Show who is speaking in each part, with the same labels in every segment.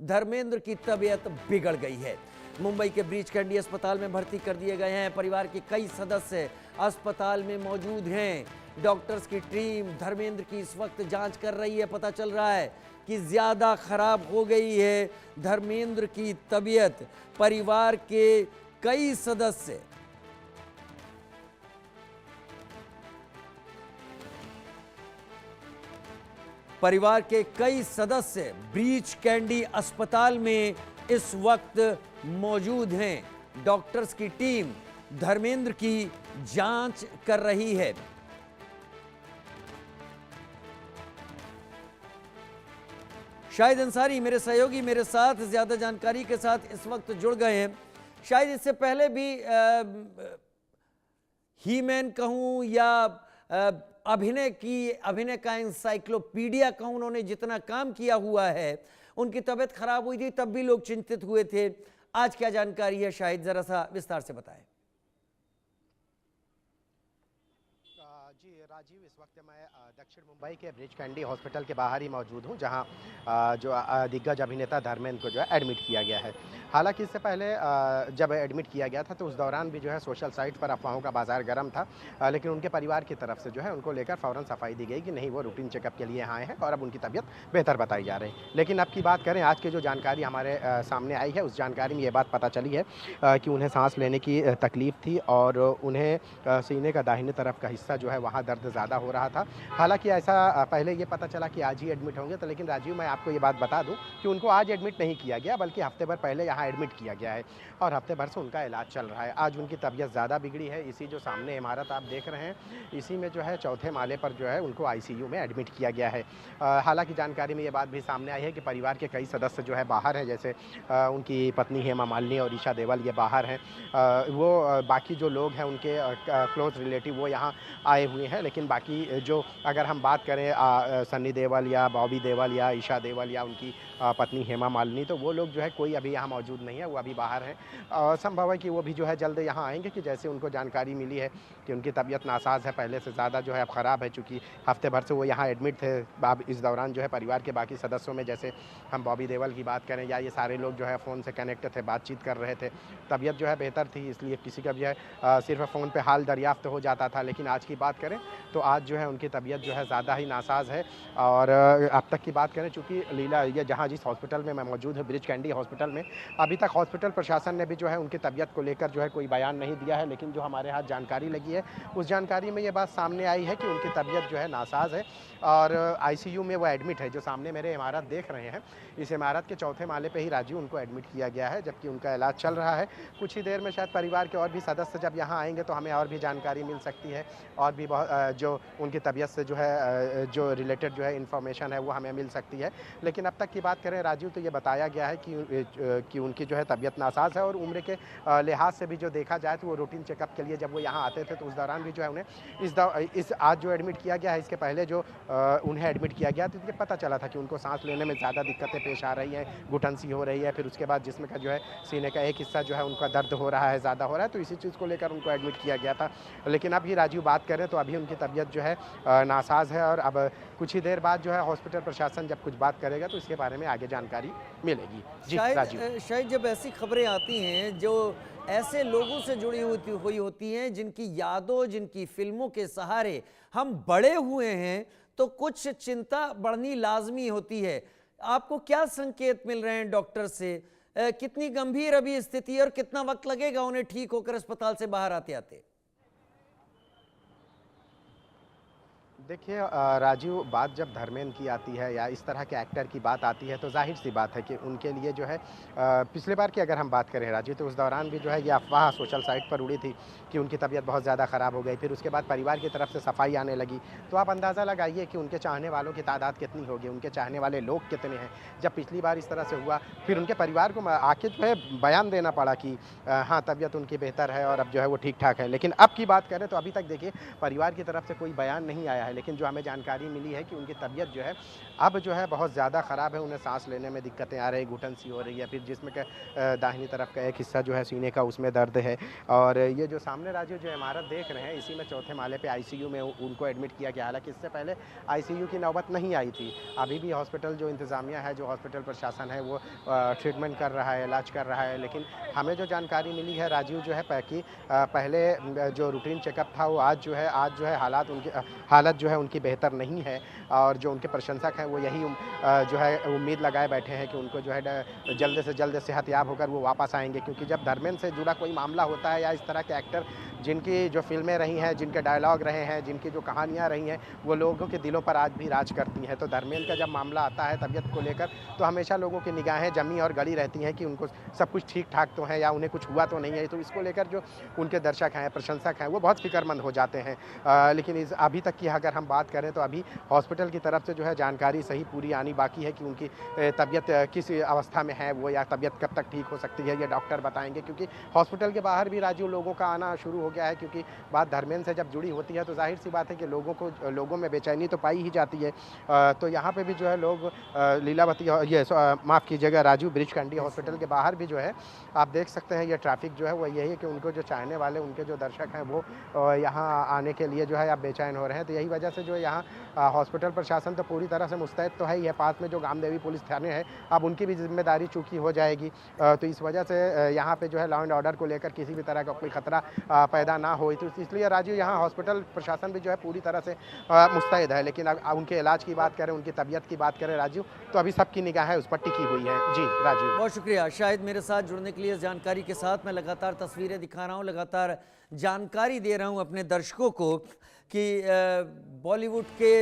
Speaker 1: धर्मेंद्र की तबीयत बिगड़ गई है। मुंबई के ब्रीच कैंडी अस्पताल में भर्ती कर दिए गए हैं। परिवार के कई सदस्य अस्पताल में मौजूद हैं। डॉक्टर्स की टीम धर्मेंद्र की इस वक्त जांच कर रही है। पता चल रहा है कि ज्यादा खराब हो गई है धर्मेंद्र की तबीयत। परिवार के कई सदस्य ब्रीच कैंडी अस्पताल में इस वक्त मौजूद हैं। डॉक्टर्स की टीम धर्मेंद्र की जांच कर रही है। शाहिद अंसारी मेरे सहयोगी मेरे साथ ज्यादा जानकारी के साथ इस वक्त जुड़ गए हैं। शायद इससे पहले भी हीमैन कहूं या अभिनय का एनसाइक्लोपीडिया कहूं, उन्होंने जितना काम किया हुआ है, उनकी तबीयत खराब हुई थी तब भी लोग चिंतित हुए थे। आज क्या जानकारी है शाहिद, जरा सा विस्तार से बताएं।
Speaker 2: जी राजीव, इस वक्त मैं दक्षिण मुंबई के ब्रीच कैंडी हॉस्पिटल के बाहर ही मौजूद हूं, जहां जो दिग्गज अभिनेता धर्मेंद्र को जो है एडमिट किया गया है। हालांकि इससे पहले जब एडमिट किया गया था तो उस दौरान भी जो है सोशल साइट पर अफवाहों का बाजार गर्म था, लेकिन उनके परिवार की तरफ से जो है उनको लेकर फौरन सफाई दी गई कि नहीं, वो रूटीन चेकअप के लिए यहाँ आए हैं और अब उनकी तबीयत बेहतर बताई जा रही है। लेकिन अब की बात करें, आज की जो जानकारी हमारे सामने आई है, उस जानकारी में ये बात पता चली है कि उन्हें सांस लेने की तकलीफ थी और उन्हें सीने का दाहिने तरफ का हिस्सा जो है वहाँ दर्द ज़्यादा हो रहा था। हालांकि ऐसा पहले ये पता चला कि आज ही एडमिट होंगे, तो लेकिन राजीव मैं आपको ये बात बता दूं कि उनको आज एडमिट नहीं किया गया, बल्कि हफ्ते भर पहले यहाँ एडमिट किया गया है और हफ्ते भर से उनका इलाज चल रहा है। आज उनकी तबीयत ज़्यादा बिगड़ी है। इसी जो सामने इमारत आप देख रहे हैं, इसी में जो है चौथे माले पर जो है उनको ICU में एडमिट किया गया है। हालांकि जानकारी में ये बात भी सामने आई है कि परिवार के कई सदस्य जो है बाहर हैं, जैसे उनकी पत्नी हेमा मालिनी और ईशा देवल ये बाहर हैं। वो बाकी जो लोग हैं उनके क्लोज रिलेटिव वो यहाँ आए हुए हैं, लेकिन बाकी जो अगर हम बात करें सन्नी देवल या बॉबी देवल या ईशा देवल या उनकी पत्नी हेमा मालिनी, तो वो लोग जो है कोई अभी यहाँ मौजूद नहीं है, वो अभी बाहर हैं। संभव है कि वो भी जो है जल्द यहाँ आएंगे, कि जैसे उनको जानकारी मिली है कि उनकी तबीयत नासाज है, पहले से ज़्यादा जो है अब ख़राब है, चूँकि हफ्ते भर से वो यहाँ एडमिट थे। अब इस दौरान जो है परिवार के बाकी सदस्यों में, जैसे हम बॉबी देवल की बात करें या ये सारे लोग जो है फ़ोन से कनेक्ट थे, बातचीत कर रहे थे, तबीयत जो है बेहतर थी, इसलिए किसी का भी है सिर्फ फ़ोन पर हाल दरियाफ्त हो जाता था। लेकिन आज की बात करें तो आज जो है उनकी तबीयत जो है ज़्यादा ही नासाज है। और अब तक की बात करें, चूँकि लीला ये जहाँ जिस हॉस्पिटल में मैं मौजूद हूँ, ब्रीच कैंडी हॉस्पिटल में, अभी तक हॉस्पिटल प्रशासन ने भी जो है उनकी तबीयत को लेकर जो है कोई बयान नहीं दिया है। लेकिन जो हमारे हाथ जानकारी लगी है, उस जानकारी में ये बात सामने आई है कि उनकी तबीयत जो है नासाज है और ICU में वो एडमिट है। जो सामने मेरे इमारत देख रहे हैं, इस इमारत के चौथे माले पे ही राजीव उनको एडमिट किया गया है, जबकि उनका इलाज चल रहा है। कुछ ही देर में शायद परिवार के और भी सदस्य जब यहाँ आएंगे तो हमें और भी जानकारी मिल सकती है, और भी बहुत जो उनकी तबीयत से जो है जो रिलेटेड जो है इन्फॉर्मेशन है वो हमें मिल सकती है। लेकिन अब तक की बात करें राजीव, तो ये बताया गया है कि उनकी जो है तबीयत नासाज है और उम्र के लिहाज से भी जो देखा जाए तो वो रूटीन चेकअप के लिए जब वो यहाँ आते थे तो उस दौरान भी जो है उन्हें इस आज जो एडमिट किया गया है, इसके पहले जो उन्हें एडमिट किया गया तो इसके पता चला था कि उनको सांस लेने में ज़्यादा दिक्कतें पेश आ रही हैं, घुटन सी हो रही है, फिर उसके बाद जिस्म का जो है सीने का एक हिस्सा जो है उनका दर्द हो रहा है, ज़्यादा हो रहा है, तो इसी चीज़ को लेकर उनको एडमिट किया गया था। लेकिन अभी राजीव बात करें तो अभी उनकी तबीयत जो है नासाज है और अब कुछ ही देर बाद जो है हॉस्पिटल प्रशासन जब कुछ बात करेगा तो इसके बारे में आगे जानकारी मिलेगी। जी राजीव,
Speaker 1: शायद जब ऐसी खबरें आती हैं जो ऐसे लोगों से जुड़ी हुई होती हैं जिनकी यादों, जिनकी फिल्मों के सहारे हम बड़े हुए हैं, तो कुछ चिंता बढ़नी लाजमी होती है। आपको क्या संकेत मिल रहे हैं डॉक्टर से? कितनी गंभीर अभी स्थिति है और कितना वक्त लगेगा उन्हें ठीक होकर अस्पताल से बाहर आते आते?
Speaker 2: देखिए राजीव, बात जब धर्मेंद्र की आती है या इस तरह के एक्टर की बात आती है तो जाहिर सी बात है कि उनके लिए जो है पिछले बार की अगर हम बात करें राजीव, तो उस दौरान भी जो है ये अफवाह सोशल साइट पर उड़ी थी कि उनकी तबीयत बहुत ज़्यादा ख़राब हो गई। फिर उसके बाद परिवार की तरफ से सफाई आने लगी, तो आप अंदाज़ा लगाइए कि उनके चाहने वालों की तादाद कितनी होगी, उनके चाहने वाले लोग कितने हैं। जब पिछली बार इस तरह से हुआ, फिर उनके परिवार को आके जो है बयान देना पड़ा कि हाँ तबीयत उनकी बेहतर है और अब जो है वो ठीक ठाक है। लेकिन अब की बात करें तो अभी तक देखिए परिवार की तरफ से कोई बयान नहीं आया है। है, लेकिन जो हमें जानकारी मिली है कि उनकी तबीयत जो है अब जो है बहुत ज़्यादा ख़राब है। उन्हें सांस लेने में दिक्कतें आ रही, घुटन सी हो रही है, फिर जिस्म के दाहिनी तरफ का एक हिस्सा जो है सीने का उसमें दर्द है। और ये जो सामने राजू जो इमारत देख रहे हैं, इसी में चौथे माले पे आईसीयू में उनको एडमिट किया गया। हालांकि इससे पहले आईसीयू की नौबत नहीं आई थी। अभी भी हॉस्पिटल जो इंतज़ामिया है, जो हॉस्पिटल प्रशासन है, वो ट्रीटमेंट कर रहा है, इलाज कर रहा है। लेकिन हमें जो जानकारी मिली है राजीव जो है कि पहले जो रूटीन चेकअप था वो आज जो है हालत जो है उनकी बेहतर नहीं है। और जो उनके प्रशंसक हैं वो यही जो है उम्मीद लगाए बैठे हैं कि उनको जो है जल्द से जल्द सेहतयाब होकर वो वापस आएंगे। क्योंकि जब धर्मेंद्र से जुड़ा कोई मामला होता है या इस तरह के एक्टर जिनकी जो फिल्में रही हैं, जिनके डायलॉग रहे हैं, जिनकी जो कहानियाँ रही हैं, वो लोगों के दिलों पर आज भी राज करती हैं। तो धर्मेंद्र का जब मामला आता है तबीयत को लेकर, तो हमेशा लोगों की निगाहें जमी और गड़ी रहती हैं कि उनको सब कुछ ठीक ठाक तो है या उन्हें कुछ हुआ तो नहीं है। तो इसको लेकर जो उनके दर्शक हैं, प्रशंसक हैं, वो बहुत फिक्रमंद हो जाते हैं। लेकिन अभी तक की अगर हम बात करें तो अभी हॉस्पिटल की तरफ से जो है जानकारी सही पूरी आनी बाकी है कि उनकी तबीयत किस अवस्था में है वो, या तबीयत कब तक ठीक हो सकती है, ये डॉक्टर बताएंगे। क्योंकि हॉस्पिटल के बाहर भी राजू लोगों का आना शुरू हो गया है। क्योंकि बात धर्मेंद्र से जब जुड़ी होती है तो जाहिर सी बात है कि लोगों में बेचैनी तो पाई ही जाती है। तो यहाँ पे भी जो है लोग लीलावती माफ़ कीजिएगा राजू ब्रिज कैंडी हॉस्पिटल के बाहर भी जो है आप देख सकते हैं ये ट्रैफिक जो है वो यही है कि उनको जो चाहने वाले, उनके जो दर्शक हैं वो यहाँ आने के लिए जो है आप बेचैन हो रहे हैं। तो यही वजह से जो है यहाँ हॉस्पिटल प्रशासन तो पूरी तरह से मुस्तैद तो है ही है। पास में जो गामदेवी पुलिस थाने है, अब उनकी भी जिम्मेदारी चूकी हो जाएगी। तो इस वजह से यहाँ पे जो है लॉ एंड ऑर्डर को लेकर किसी भी तरह का कोई खतरा पैदा ना हो। तो इसलिए राजू यहाँ हॉस्पिटल प्रशासन भी जो है पूरी तरह से मुस्तैद है। लेकिन उनके इलाज की बात करें, उनकी तबीयत की बात करें राजू, तो अभी सबकी निगाहें उस पर टिकी हुई है। जी राजू,
Speaker 1: बहुत शुक्रिया शाहिद मेरे साथ जुड़ने के लिए। इस जानकारी के साथ मैं लगातार तस्वीरें दिखा रहा हूँ, लगातार जानकारी दे रहा हूँ अपने दर्शकों को कि बॉलीवुड के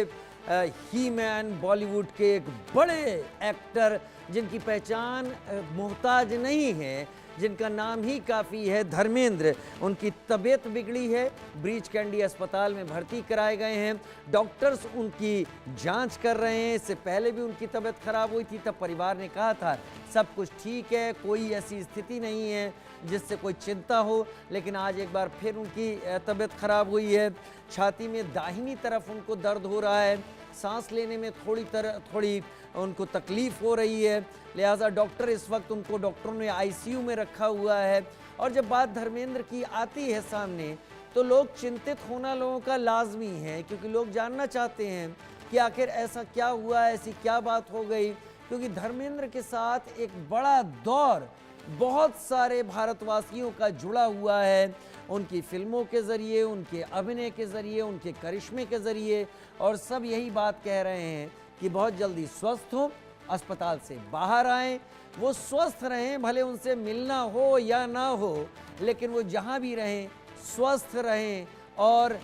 Speaker 1: ही मैन, बॉलीवुड के एक बड़े एक्टर जिनकी पहचान मोहताज नहीं है, जिनका नाम ही काफ़ी है, धर्मेंद्र, उनकी तबीयत बिगड़ी है, ब्रीच कैंडी अस्पताल में भर्ती कराए गए हैं। डॉक्टर्स उनकी जांच कर रहे हैं। इससे पहले भी उनकी तबीयत खराब हुई थी, तब परिवार ने कहा था सब कुछ ठीक है, कोई ऐसी स्थिति नहीं है जिससे कोई चिंता हो। लेकिन आज एक बार फिर उनकी तबीयत खराब हुई है। छाती में दाहिनी तरफ उनको दर्द हो रहा है, सांस लेने में थोड़ी उनको तकलीफ़ हो रही है। लिहाजा डॉक्टरों ने आईसीयू में रखा हुआ है। और जब बात धर्मेंद्र की आती है सामने, तो लोग चिंतित होना लोगों का लाजमी है, क्योंकि लोग जानना चाहते हैं कि आखिर ऐसा क्या हुआ, ऐसी क्या बात हो गई। क्योंकि धर्मेंद्र के साथ एक बड़ा दौर बहुत सारे भारतवासियों का जुड़ा हुआ है, उनकी फिल्मों के ज़रिए, उनके अभिनय के ज़रिए, उनके करिश्मे के ज़रिए। और सब यही बात कह रहे हैं कि बहुत जल्दी स्वस्थ हों, अस्पताल से बाहर आएं, वो स्वस्थ रहें, भले उनसे मिलना हो या ना हो, लेकिन वो जहाँ भी रहें स्वस्थ रहें और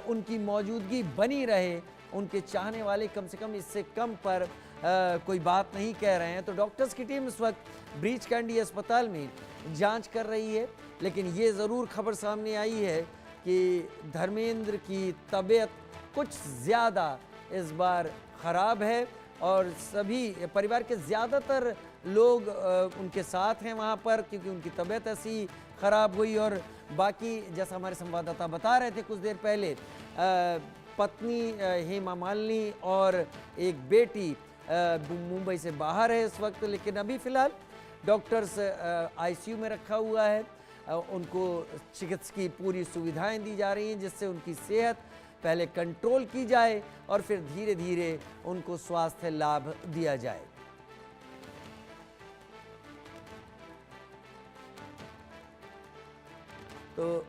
Speaker 1: उनकी मौजूदगी बनी रहे। उनके चाहने वाले कम से कम इससे कम पर कोई बात नहीं कह रहे हैं। तो डॉक्टर्स की टीम इस वक्त ब्रीच कैंडी अस्पताल में जांच कर रही है। लेकिन ये ज़रूर खबर सामने आई है कि धर्मेंद्र की तबीयत कुछ ज़्यादा इस बार ख़राब है और सभी परिवार के ज़्यादातर लोग उनके साथ हैं वहाँ पर, क्योंकि उनकी तबीयत ऐसी ख़राब हुई। और बाकी जैसा हमारे संवाददाता बता रहे थे कुछ देर पहले, पत्नी हेमा मालिनी और एक बेटी मुंबई से बाहर है इस वक्त। लेकिन अभी फ़िलहाल डॉक्टर्स आईसीयू में रखा हुआ है, उनको चिकित्सकीय पूरी सुविधाएं दी जा रही हैं, जिससे उनकी सेहत पहले कंट्रोल की जाए और फिर धीरे धीरे उनको स्वास्थ्य लाभ दिया जाए। तो